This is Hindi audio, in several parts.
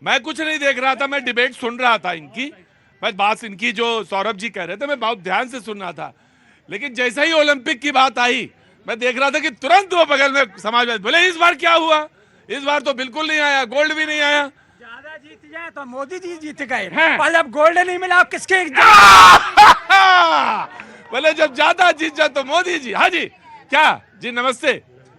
मैं कुछ नहीं देख रहा था, मैं डिबेट सुन रहा था इनकी। मैं बात इनकी जो सौरभ जी कह रहे थे मैं बहुत ध्यान से सुन रहा था, लेकिन जैसे ही ओलंपिक की बात आई मैं देख रहा था कि तुरंत वो बगल में समाजवादी बोले इस बार क्या हुआ, इस बार तो बिल्कुल नहीं आया, गोल्ड भी नहीं आया। ज्यादा जीत जाए तो मोदी जी जीत गए, हैं। और जब गोल्ड नहीं मिला आप किसके बोले जब ज्यादा जीत जाए तो मोदी जी। हाँ जी, क्या जी, नमस्ते,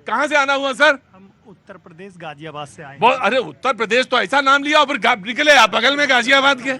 कहाँ से आना हुआ सर? हम उत्तर प्रदेश गाजियाबाद से आए। अरे उत्तर प्रदेश तो ऐसा नाम लिया और फिर निकले आप बगल में गाजियाबाद के।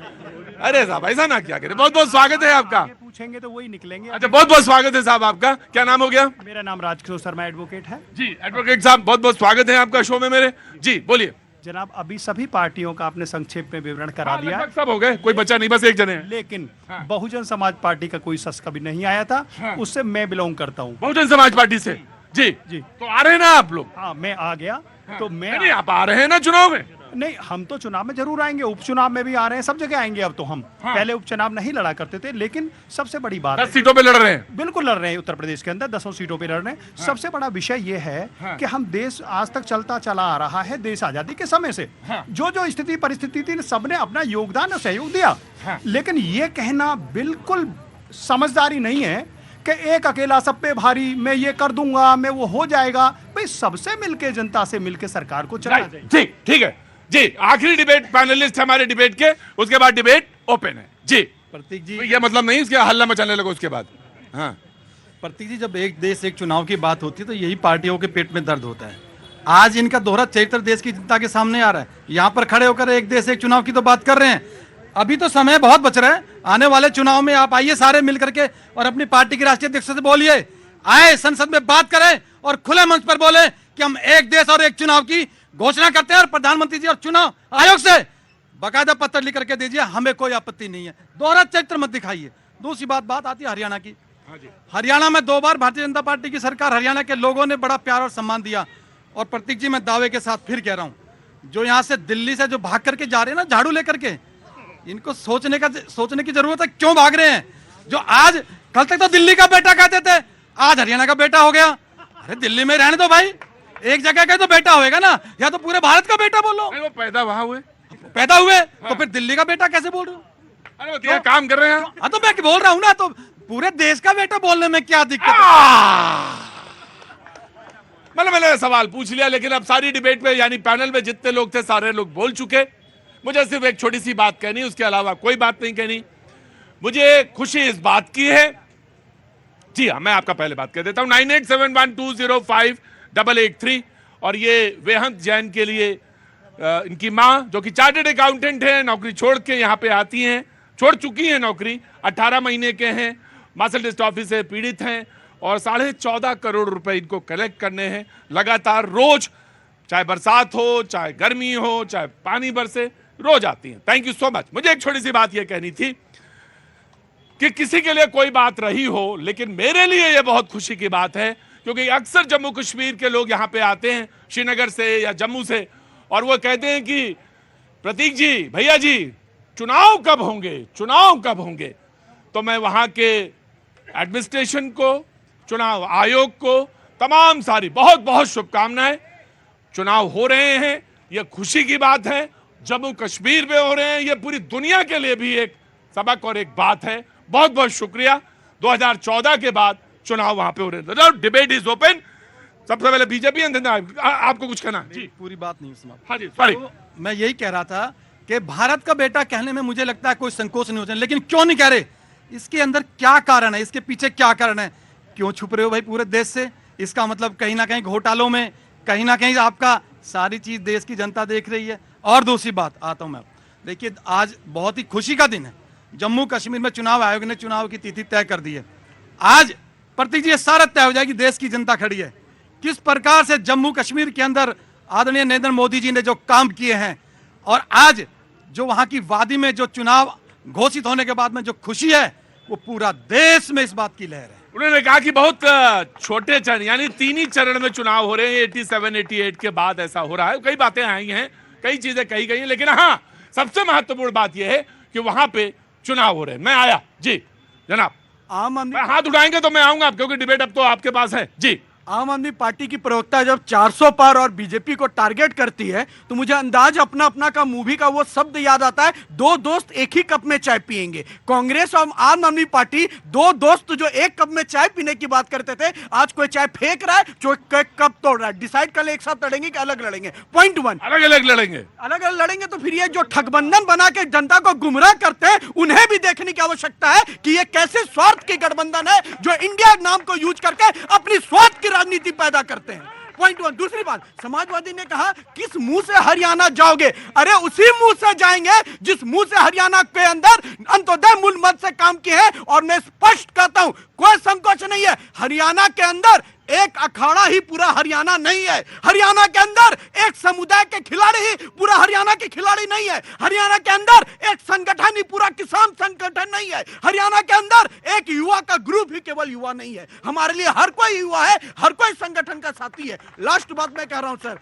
अरे साहब ऐसा ना क्या करें, बहुत बहुत स्वागत है आपका। पूछेंगे तो वही निकलेंगे। अच्छा, बहुत बहुत स्वागत है साहब आपका। क्या नाम हो गया? मेरा नाम राजकिशोर शर्मा एडवोकेट है। जी एडवोकेट साहब, बहुत बहुत स्वागत है आपका शो में मेरे। जी बोलिए। जनाब, अभी सभी पार्टियों का आपने संक्षेप में विवरण करा दिया, लगभग सब हो गए, कोई बचा नहीं, बस एक जने हैं। लेकिन बहुजन समाज पार्टी का कोई सस कभी नहीं आया था। उससे मैं बिलोंग करता हूँ। बहुजन समाज पार्टी से। जी जी। तो आ रहे हैं ना आप लोग? हाँ, मैं आ गया। तो मैं नहीं, आप आ रहे हैं ना चुनाव में? नहीं, हम तो चुनाव में जरूर आएंगे, उपचुनाव में भी आ रहे हैं, सब जगह आएंगे अब तो हम। पहले उपचुनाव नहीं लड़ा करते थे, लेकिन सबसे बड़ी बात 10 सीटों पे लड़ रहे हैं। बिल्कुल लड़ रहे हैं, उत्तर प्रदेश के अंदर 10 सीटों पे लड़ रहे हैं। सबसे बड़ा विषय ये है कि हम देश आज तक चलता चला आ रहा है, देश आजादी के समय से जो जो स्थिति परिस्थिति थी सबने अपना योगदान और सहयोग दिया। लेकिन ये कहना बिल्कुल समझदारी नहीं है कि एक अकेला सब पे भारी, मैं ये कर दूंगा, मैं वो हो जाएगा। भाई सबसे मिलके, जनता से मिलके सरकार को चलाना चाहिए। जी ठीक है जी। आखिरी डिबेट पैनलिस्ट हमारे डिबेट के, उसके बाद डिबेट ओपन है। जी प्रतीक जी, ये मतलब नहीं इसके हल्ला मचाने लगो उसके बाद। हाँ प्रतीक जी, जब एक देश एक चुनाव की बात होती है तो यही पार्टियों के पेट में दर्द होता है। आज इनका दोहरा चरित्र देश की जनता के सामने आ रहा है। यहाँ पर खड़े होकर एक देश एक चुनाव की तो बात कर रहे हैं। अभी तो समय बहुत बच रहा है, आने वाले चुनाव में आप आइए सारे मिल करके और अपनी पार्टी के राष्ट्रीय अध्यक्ष से बोलिए, आए संसद में बात करें और खुले मंच पर बोले कि हम एक देश और एक चुनाव की घोषणा करते हैं और प्रधानमंत्री जी और चुनाव आयोग से बाकायदा पत्र लिख करके दीजिए, हमें कोई आपत्ति नहीं है। दोहरा चरित्र मत दिखाइए। दूसरी बात आती है हरियाणा की। हरियाणा में 2 बार भारतीय जनता पार्टी की सरकार, हरियाणा के लोगों ने बड़ा प्यार और सम्मान दिया। और प्रतीक जी, मैं दावे के साथ फिर कह रहा हूं, जो यहाँ से दिल्ली से जो भाग करके जा रहे हैं ना झाड़ू लेकर के, इनको सोचने की जरूरत है क्यों भाग रहे हैं। जो आज कल तक तो दिल्ली का बेटा कहते थे, आज हरियाणा का बेटा हो गया। अरे दिल्ली में रहने दो भाई, एक जगह का तो बेटा होएगा ना, या तो पूरे भारत का बेटा बोलो। वो पैदा वहां हुए, तो फिर दिल्ली का बेटा कैसे बोल रहे हो? अरे वो क्या काम कर रहे हैं? हाँ तो मैं बोल रहा हूँ ना, तो पूरे देश का बेटा बोलने में क्या दिक्कत है? मतलब मैंने सवाल पूछ लिया, लेकिन अब सारी डिबेट में यानी पैनल में जितने लोग थे सारे लोग बोल चुके। मुझे सिर्फ एक छोटी सी बात कहनी, उसके अलावा कोई बात नहीं कहनी। मुझे खुशी इस बात की है, जी हाँ, मैं आपका पहले बात कर देता हूं, 9871205883। और ये वेहंत जैन के लिए इनकी माँ जो कि चार्टर्ड अकाउंटेंट है, नौकरी छोड़ के यहाँ पे आती हैं, छोड़ चुकी हैं नौकरी, 18 महीने के हैं, मार्शल डिस्ट्रिक्ट ऑफिस से पीड़ित हैं और 14.5 करोड़ रुपए इनको कलेक्ट करने हैं लगातार, रोज, चाहे बरसात हो, चाहे गर्मी हो, चाहे पानी बरसे, रोज आती हैं। Thank you so much. मुझे एक छोटी सी बात यह कहनी थी कि किसी के लिए कोई बात रही हो, लेकिन मेरे लिए यह बहुत खुशी की बात है, क्योंकि अक्सर जम्मू कश्मीर के लोग यहां पे आते हैं श्रीनगर से या जम्मू से, और वो कहते हैं कि प्रतीक जी, भैया जी, चुनाव कब होंगे, चुनाव कब होंगे। तो मैं वहां के एडमिनिस्ट्रेशन को, चुनाव आयोग को तमाम सारी बहुत बहुत शुभकामनाएं। चुनाव हो रहे हैं, यह खुशी की बात है, जम्मू कश्मीर में हो रहे हैं, यह पूरी दुनिया के लिए भी एक सबक और एक बात है। बहुत बहुत शुक्रिया। 2014 के बाद चुनाव वहां पे हो रहे हैं। Debate is open. सबसे पहले बीजेपी, आपको कुछ कहना? जी, पूरी बात नहीं सुना। हाँ जी, सॉरी। तो मैं यही कह रहा था कि भारत का बेटा कहने में मुझे लगता है कोई संकोच नहीं होता, लेकिन क्यों नहीं कह रहे, इसके अंदर क्या कारण है, इसके पीछे क्या कारण है, क्यों छुप रहे हो भाई पूरे देश से? इसका मतलब कहीं ना कहीं घोटालों में, कहीं ना कहीं आपका सारी चीज देश की जनता देख रही है। और दूसरी बात आता हूं मैं, देखिए आज बहुत ही खुशी का दिन है, जम्मू कश्मीर में चुनाव आयोग ने चुनाव की तिथि तय कर दी है। आज प्रतीक जी, ये सारा तय हो जाएगी, देश की जनता खड़ी है किस प्रकार से जम्मू कश्मीर के अंदर आदरणीय नरेंद्र मोदी जी ने जो काम किए हैं, और आज जो वहां की वादी में जो चुनाव घोषित होने के बाद में जो खुशी है, वो पूरा देश में इस बात की लहर है। उन्होंने कहा कि बहुत छोटे चरण, यानी 3 ही चरण में चुनाव हो रहे हैं, 87, 88 के बाद ऐसा हो रहा है। कई बातें आई हैं, कई चीजें कही गई हैं, लेकिन हाँ, सबसे महत्वपूर्ण बात यह है कि वहां पे चुनाव हो रहे हैं। मैं आया जी, जनाब, आम आदमी हाथ उठाएंगे तो मैं आऊंगा, क्योंकि डिबेट अब तो आपके पास है। जी आम आदमी पार्टी की प्रवक्ता जब 400 पार और बीजेपी को टारगेट करती है तो मुझे अंदाज अपना अपना का मूवी का वो शब्द याद आता है, दो दोस्त एक ही कप में चाय पिएंगे। कांग्रेस और आम आदमी पार्टी दो दोस्त जो एक कप में चाय पीने की बात करते थे, आज कोई चाय फेंक रहा है, जो कप तोड़ रहा है। डिसाइड कर ले एक साथ लड़ेंगे कि अलग लड़ेंगे। पॉइंट 1, अलग अलग लड़ेंगे। अलग अलग लड़ेंगे तो फिर ये जो ठगबंधन बना के जनता को गुमराह करते हैं, उन्हें भी देखने की आवश्यकता है कि ये कैसे स्वार्थ की गठबंधन है जो इंडिया नाम को यूज करके अपनी स्वार्थ की राजनीति पैदा करते हैं। पॉइंट 1। दूसरी बात, समाजवादी ने कहा किस मुंह से हरियाणा जाओगे? अरे उसी मुंह से जाएंगे जिस मुंह से हरियाणा के अंदर अंत्योदय मूल मंत्र से काम किए हैं। और मैं स्पष्ट कहता हूं, कोई संकोच नहीं है, हरियाणा के अंदर एक अखाड़ा ही पूरा हरियाणा नहीं है। हरियाणा के अंदर एक समुदाय के खिलाड़ी ही पूरा हरियाणा के खिलाड़ी नहीं है। हरियाणा के अंदर एक संगठन ही पूरा किसान संगठन नहीं है। हरियाणा के अंदर एक युवा का ग्रुप ही केवल युवा नहीं है। हमारे लिए हर कोई युवा है, हर कोई संगठन का साथी है। लास्ट बात मैं कह रहा हूं सर,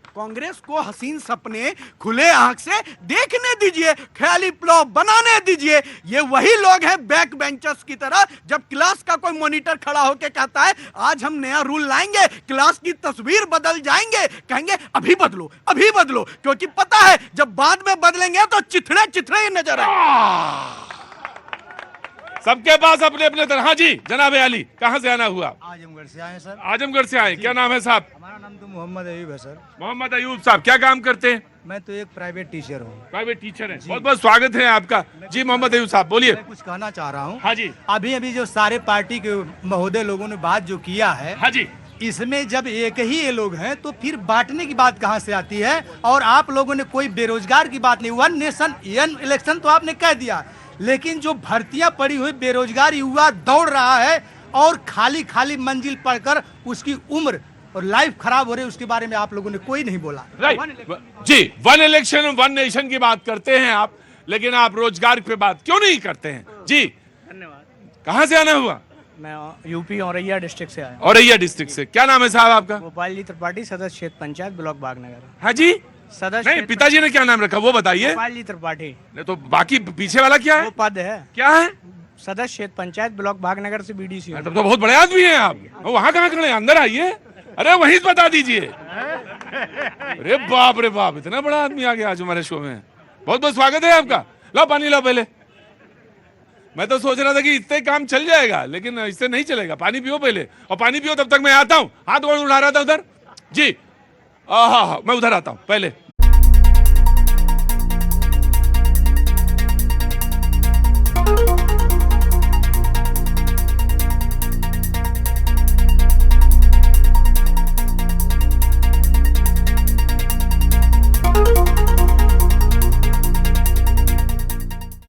कांग्रेस को हसीन सपने खुले आंख से देखने दीजिए, ख्याली प्लाव बनाने दीजिए। ये वही लोग हैं बैक बेंचर्स की तरह, जब क्लास का कोई मॉनिटर खड़ा होकर कहता है आज हम नया रूल लाएंगे, क्लास की तस्वीर बदल जाएंगे, कहेंगे अभी बदलो अभी बदलो, क्योंकि पता है जब बाद में बदलेंगे तो चिथड़े चिथड़े ही नजर आए। सबके पास अपने अपने तरह। हाँ जी जनाब अली, कहाँ से आना हुआ? आजमगढ़ से आए सर। आजमगढ़ से आए। क्या नाम है साहब? हमारा नाम तो मोहम्मद अयूब है सर। मोहम्मद अयूब साहब, क्या काम करते हैं? मैं तो एक प्राइवेट टीचर हूँ। प्राइवेट टीचर हैं। बहुत बहुत स्वागत है आपका। जी मोहम्मद अयूब साहब बोलिए। मैं कुछ कहना चाह रहा हूँ। हाँ जी। अभी अभी जो सारे पार्टी के महोदय लोगों ने बात जो किया है, हाँ जी, इसमें जब एक ही ये लोग हैं तो फिर बांटने की बात कहाँ से आती है? और आप लोगों ने कोई बेरोजगार की बात नहीं, वन नेशन वन इलेक्शन तो आपने कह दिया, लेकिन जो भर्तियां पड़ी हुई बेरोजगार युवा दौड़ रहा है और खाली खाली मंजिल पढ़कर उसकी उम्र और लाइफ खराब हो रही है, उसके बारे में आप लोगों ने कोई नहीं बोला। राइट जी। वन इलेक्शन वन नेशन की बात करते हैं आप, लेकिन आप रोजगार पे बात क्यों नहीं करते हैं? जी धन्यवाद। कहाँ से आना हुआ? मैं यूपी औरैया डिस्ट्रिक्ट से आया हूँ। औरैया डिस्ट्रिक्ट से। क्या नाम है साहब आपका? गोपाल जी त्रिपाठी, सदस्य क्षेत्र पंचायत ब्लॉक बागनगर। हाँ जी। सदस्य नहीं, पिताजी ने क्या नाम रखा वो बताइए। गोपाल जी त्रिपाठी। नहीं तो बाकी पीछे वाला क्या वो है? पद है क्या है? सदस्य क्षेत्र पंचायत ब्लॉक बागनगर से बीडीसी। तब तो बहुत बड़े आदमी हैं आप। वहाँ कहाँ खड़े हैं? अंदर आइए। अरे वहीं बता दीजिए। अरे बाप रे बाप, इतना बड़ा आदमी आ गया आज हमारे शो में। बहुत बहुत स्वागत है आपका। लो पानी लो पहले। मैं तो सोच रहा था कि इससे काम चल जाएगा, लेकिन इससे नहीं चलेगा। पानी पियो पहले, और पानी पियो तब तक मैं आता हूँ। हाथ गोड़ उठा रहा था उधर। जी हाँ, मैं उधर आता हूँ पहले।